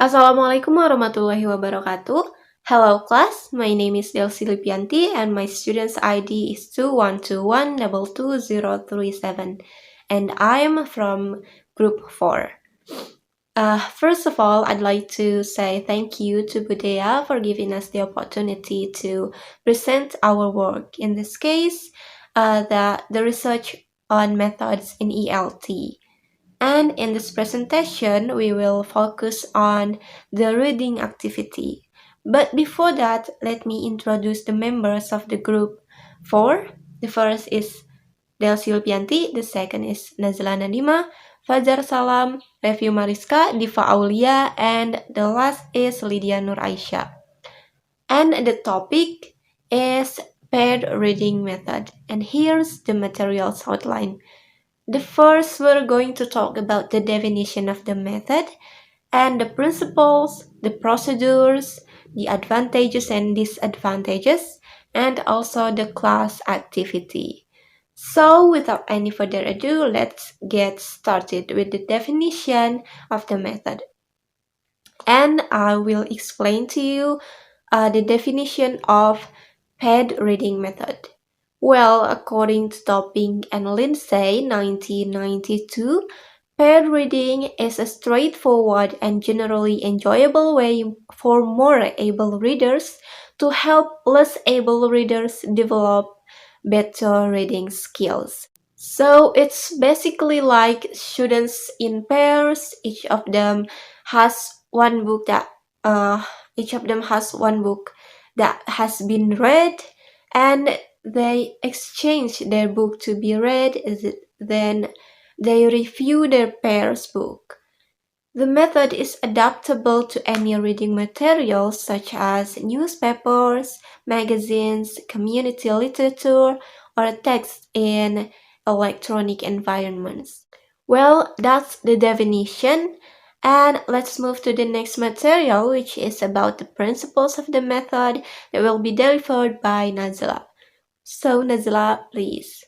Assalamualaikum warahmatullahi wabarakatuh. Hello class, my name is Delsi Lipiyanti and my student's ID is 212122037 and I am from group 4. First of all, I'd like to say thank you to Budaya for giving us the opportunity to present our work. In this case, the research on methods in ELT. And in this presentation, we will focus on the reading activity. But before that, let me introduce the members of the group 4. The first is Delsi Lipiyanti, the second is Nazla Nadyma, Fajar Salam, Revi Mariska, Diva Aulia, and the last is Lidya Nur Aisya. And the topic is paired reading method. And here's the materials outline. The first, we're going to talk about the definition of the method and the principles, the procedures, the advantages and disadvantages, and also the class activity. So without any further ado, let's get started with the definition of the method. And I will explain to you the definition of paired reading method. Well, according to Topping and Lindsay, 1992, paired reading is a straightforward and generally enjoyable way for more able readers to help less able readers develop better reading skills. So it's basically like students in pairs. Uh, each of them has one book that has been read, and they exchange their book to be read. Then they review their pair's book. The method is adaptable to any reading materials such as newspapers, magazines, community literature, or text in electronic environments. Well, that's the definition. And let's move to the next material, which is about the principles of the method that will be delivered by Nazla. So, Nazla, please.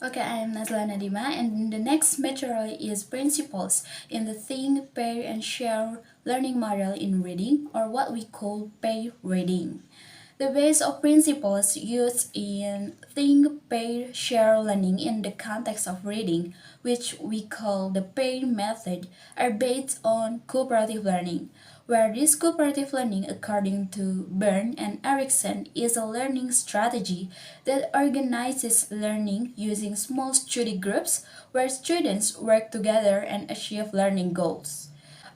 Okay, I am Nazla Nadyma, and the next material is Principles in the Think, Pair, and Share learning model in reading, or what we call pair reading. The base of principles used in Think, Pair, Share learning in the context of reading, which we call the pair method, are based on cooperative learning, where this cooperative learning, according to Byrne and Erickson, is a learning strategy that organizes learning using small study groups where students work together and achieve learning goals.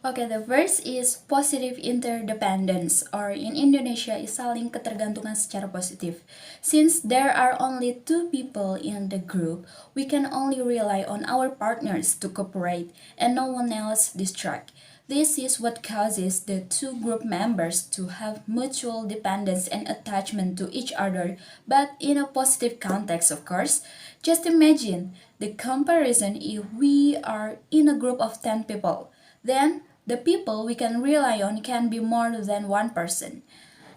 Okay, the first is positive interdependence, or in Indonesia is saling ketergantungan secara positif. Since there are only two people in the group, we can only rely on our partners to cooperate and no one else distract. This is what causes the two group members to have mutual dependence and attachment to each other, but in a positive context, of course. Just imagine the comparison if we are in a group of 10 people. Then, the people we can rely on can be more than one person.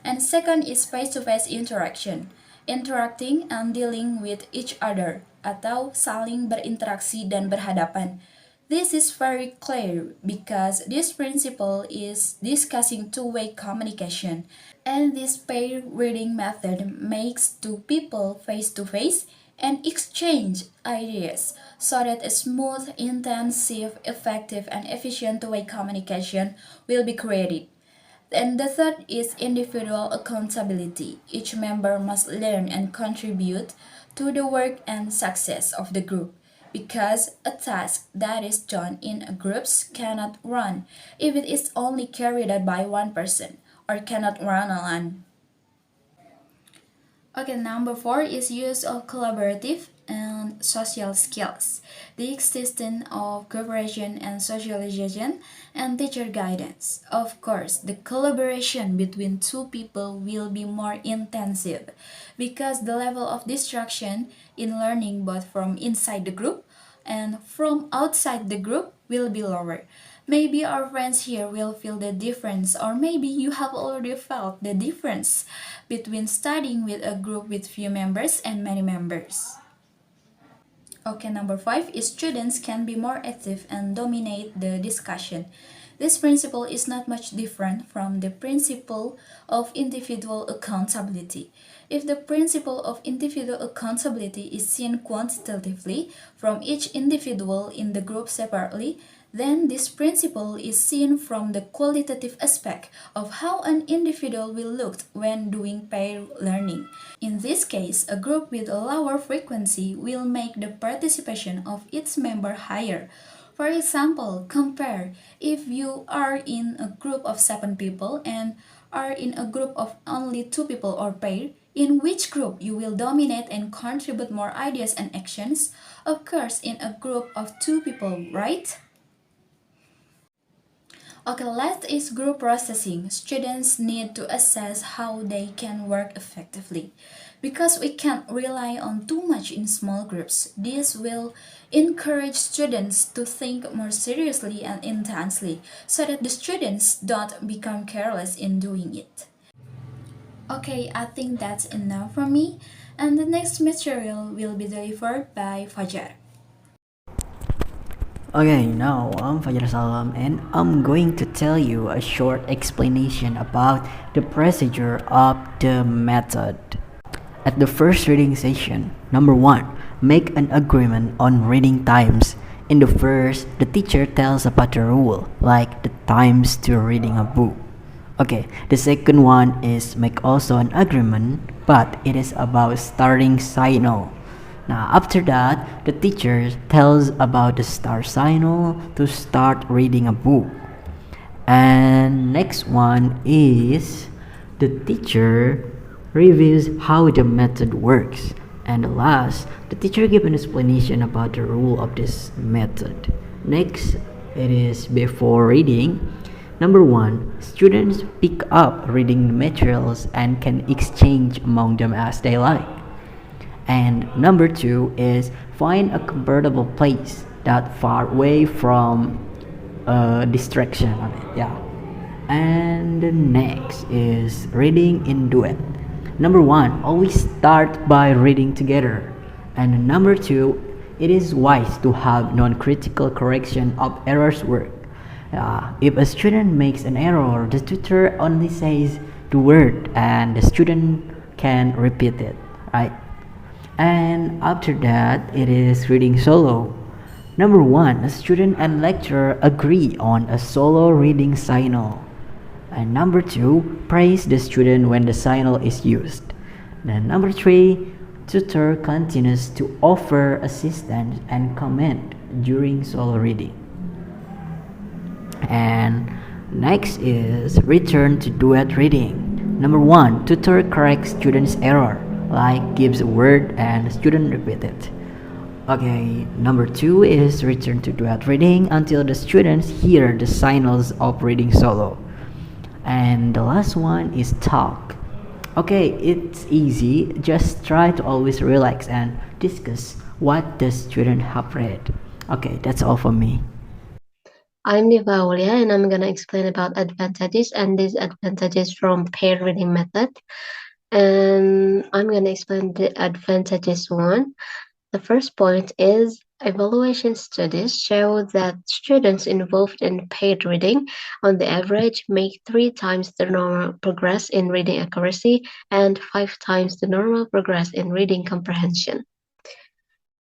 And second is face-to-face interaction, interacting and dealing with each other, atau saling berinteraksi dan berhadapan. This is very clear because this principle is discussing two-way communication, and this pair reading method makes two people face-to-face and exchange ideas so that a smooth, intensive, effective, and efficient two-way communication will be created. And the third is individual accountability. Each member must learn and contribute to the work and success of the group because a task that is done in groups cannot run if it is only carried out by one person or cannot run alone. Okay, number four is use of collaborative and social skills, the existence of cooperation and socialization, and teacher guidance. Of course, the collaboration between two people will be more intensive because the level of distraction in learning both from inside the group and from outside the group will be lower. Maybe our friends here will feel the difference, or maybe you have already felt the difference between studying with a group with few members and many members. Okay, number five is students can be more active and dominate the discussion. This principle is not much different from the principle of individual accountability. If the principle of individual accountability is seen quantitatively from each individual in the group separately, then this principle is seen from the qualitative aspect of how an individual will look when doing pair learning. In this case, a group with a lower frequency will make the participation of its member higher. For example, compare if you are in a group of 7 people and are in a group of only 2 people or pair, in which group you will dominate and contribute more ideas and actions? Of course, in a group of 2 people, right? Okay, last is group processing. Students need to assess how they can work effectively. Because we can't rely on too much in small groups, this will encourage students to think more seriously and intensely so that the students don't become careless in doing it. Okay, I think that's enough from me, and the next material will be delivered by Fajar. Okay, now I'm Fajar Salam and I'm going to tell you a short explanation about the procedure of the method. At the first reading session, number 1, make an agreement on reading times. In the first, the teacher tells about the rule, like the times to reading a book. Okay, the second one is make also an agreement, but it is about starting signal. Now after that, the teacher tells about the start signal to start reading a book. And next one is the teacher reviews how the method works. And the last, the teacher gives an explanation about the rule of this method. Next, it is before reading. Number 1, students pick up reading materials and can exchange among them as they like. And number 2 is find a comfortable place that far away from distraction on it. Yeah. And the next is reading in duet. Number 1, always start by reading together. And number 2, it is wise to have non-critical correction of errors work. If a student makes an error, the tutor only says the word and the student can repeat it, right? And after that, it is reading solo. Number 1, a student and lecturer agree on a solo reading signal. And number 2, praise the student when the signal is used. Then number 3, tutor continues to offer assistance and comment during solo reading. And next is return to duet reading. Number 1, tutor corrects student's error, like gives a word and student repeat it. Okay, number 2 is return to duet reading until the students hear the signals of reading solo. And the last one is talk. Okay, it's easy, just try to always relax and discuss what the student have read. Okay, that's all for me. I'm Diva Aulia and I'm gonna explain about advantages and disadvantages from paired reading method. And I'm gonna explain the advantages one. The first point is evaluation studies show that students involved in paid reading, on the average, make 3 times the normal progress in reading accuracy and 5 times the normal progress in reading comprehension.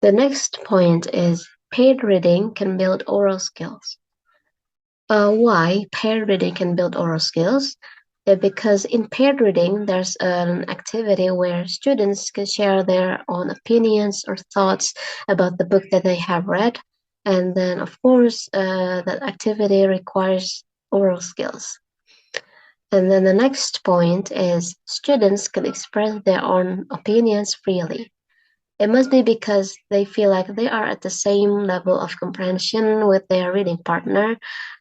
The next point is paid reading can build oral skills. Why paired reading can build oral skills? Because in paired reading, there's an activity where students can share their own opinions or thoughts about the book that they have read. And then, of course, that activity requires oral skills. And then the next point is students can express their own opinions freely. It must be because they feel like they are at the same level of comprehension with their reading partner,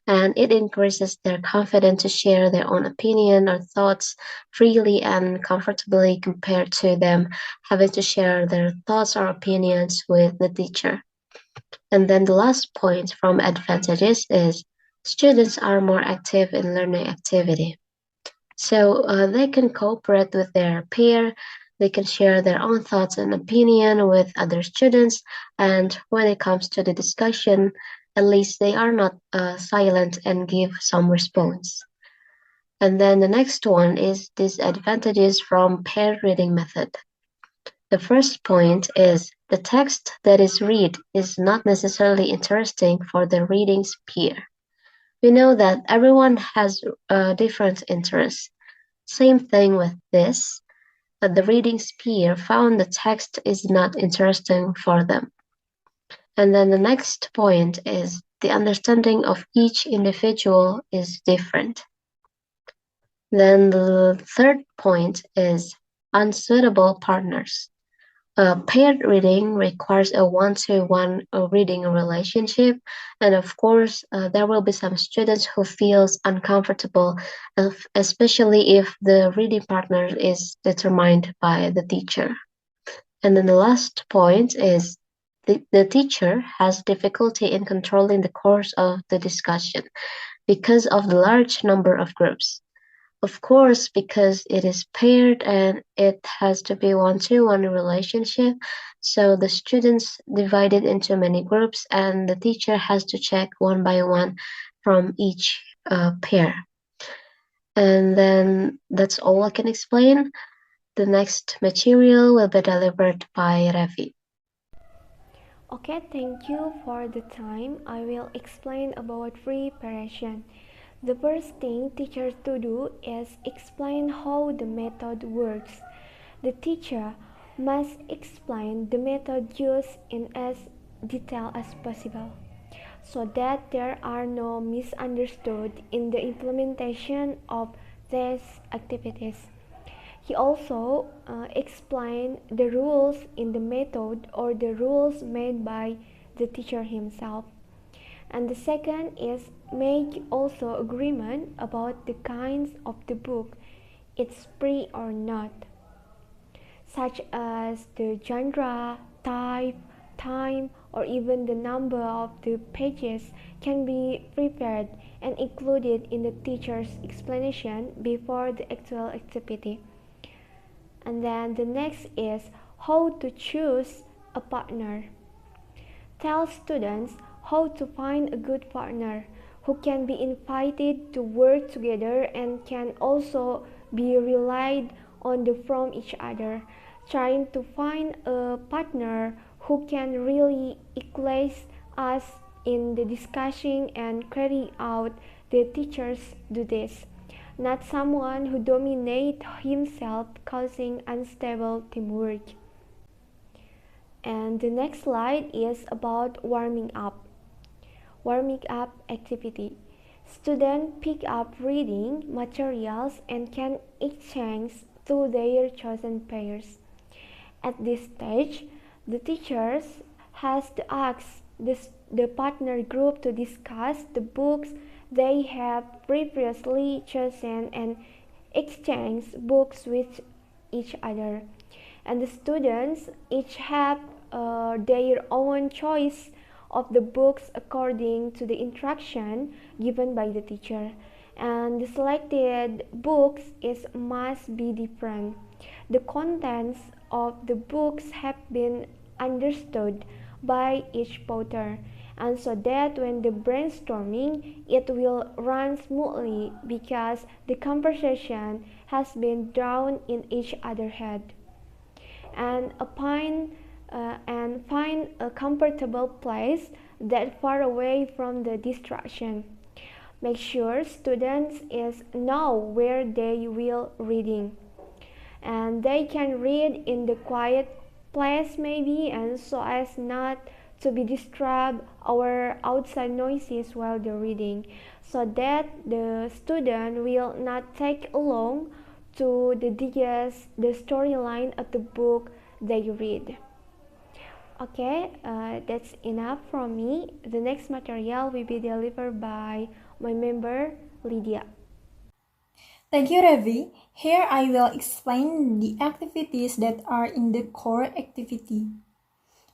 and it increases their confidence to share their own opinion or thoughts freely and comfortably compared to them having to share their thoughts or opinions with the teacher. And then the last point from advantages is students are more active in learning activity. So they can cooperate with their peer, they can share their own thoughts and opinion with other students, and when it comes to the discussion, At least they are not silent and give some response. And then the next one is disadvantages from paired reading method. The first point is the text that is read is not necessarily interesting for the reading's peer. We know that everyone has different interests. Same thing with this, but the reading's peer found the text is not interesting for them. And then the next point is the understanding of each individual is different. Then the third point is unsuitable partners. Paired reading requires a one-to-one reading relationship, and of course, there will be some students who feels uncomfortable, especially if the reading partner is determined by the teacher. And then the last point is the teacher has difficulty in controlling the course of the discussion because of the large number of groups. Of course, because it is paired and it has to be one-to-one relationship, so the students divided into many groups and the teacher has to check one by one from each pair. And then that's all I can explain. The next material will be delivered by Revi. Okay, thank you for the time. I will explain about preparation. The first thing teachers to do is explain how the method works. The teacher must explain the method used in as detail as possible so that there are no misunderstood in the implementation of these activities. He also explained the rules in the method or the rules made by the teacher himself. And the second is make also agreement about the kinds of the book, it's free or not, such as the genre, type, time, or even the number of the pages can be prepared and included in the teacher's explanation before the actual activity. And then the next is how to choose a partner. Tell students how to find a good partner who can be invited to work together and can also be relied on from each other. Trying to find a partner who can really engage us in the discussion and carry out the teacher's duties, not someone who dominates himself, causing unstable teamwork. And the next slide is about warming up. Warming up activity. Students pick up reading materials and can exchange through their chosen pairs. At this stage, the teachers has to ask the partner group to discuss the books they have previously chosen and exchange books with each other. And the students each have their own choice of the books according to the instruction given by the teacher, and the selected books must be different. The contents of the books have been understood by each author, and so that when the brainstorming it will run smoothly because the conversation has been drawn in each other's head. And find a comfortable place that far away from the distraction. Make sure students know where they will reading, and they can read in the quiet place maybe, and so as not to be disturbed or outside noises while they're reading, so that the student will not take along to the storyline of the book they read. Okay, that's enough from me. The next material will be delivered by my member Lydia. Thank you, Revi. Here I will explain the activities that are in the core activity.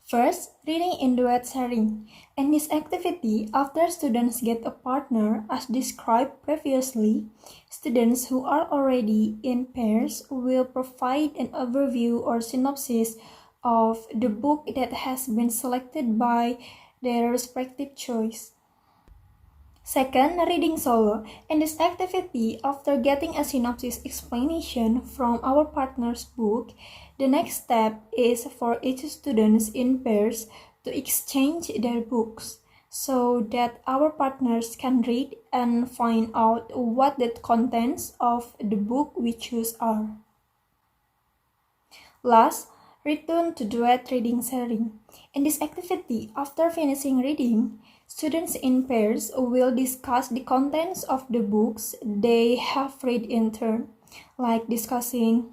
First, reading in duet sharing. In this activity, after students get a partner as described previously, students who are already in pairs will provide an overview or synopsis of the book that has been selected by their respective choice. Second, reading solo. In this activity, after getting a synopsis explanation from our partner's book, the next step is for each student in pairs to exchange their books so that our partners can read and find out what the contents of the book we choose are. Last, return to duet reading sharing. In this activity, after finishing reading, students in pairs will discuss the contents of the books they have read in turn, like discussing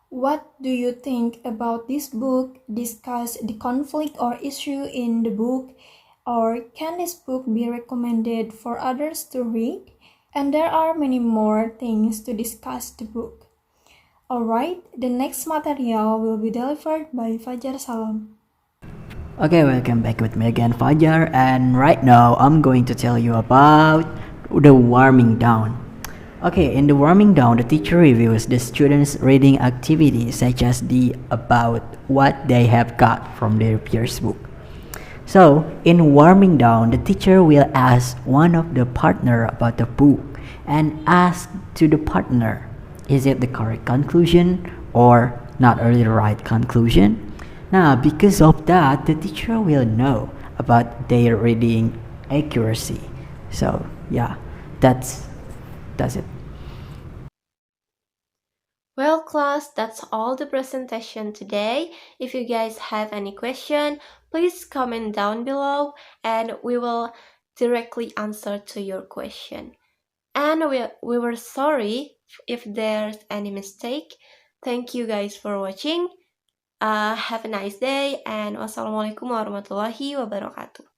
what do you think about this book, discuss the conflict or issue in the book, or can this book be recommended for others to read? And there are many more things to discuss the book. Alright, the next material will be delivered by Fajar Salam. Okay, welcome back with me again, Fajar, and right now I'm going to tell you about the warming down. Okay, in the warming down, the teacher reviews the students' reading activities such as the about what they have got from their peers' book. So, in warming down, the teacher will ask one of the partner about the book and ask to the partner, is it the correct conclusion or not really the right conclusion? Now, because of that, the teacher will know about their reading accuracy. So, yeah, that's it. Well, class, that's all the presentation today. If you guys have any question, please comment down below and we will directly answer to your question. And we were sorry if there's any mistake. Thank you guys for watching. Have a nice day and wassalamualaikum warahmatullahi wabarakatuh.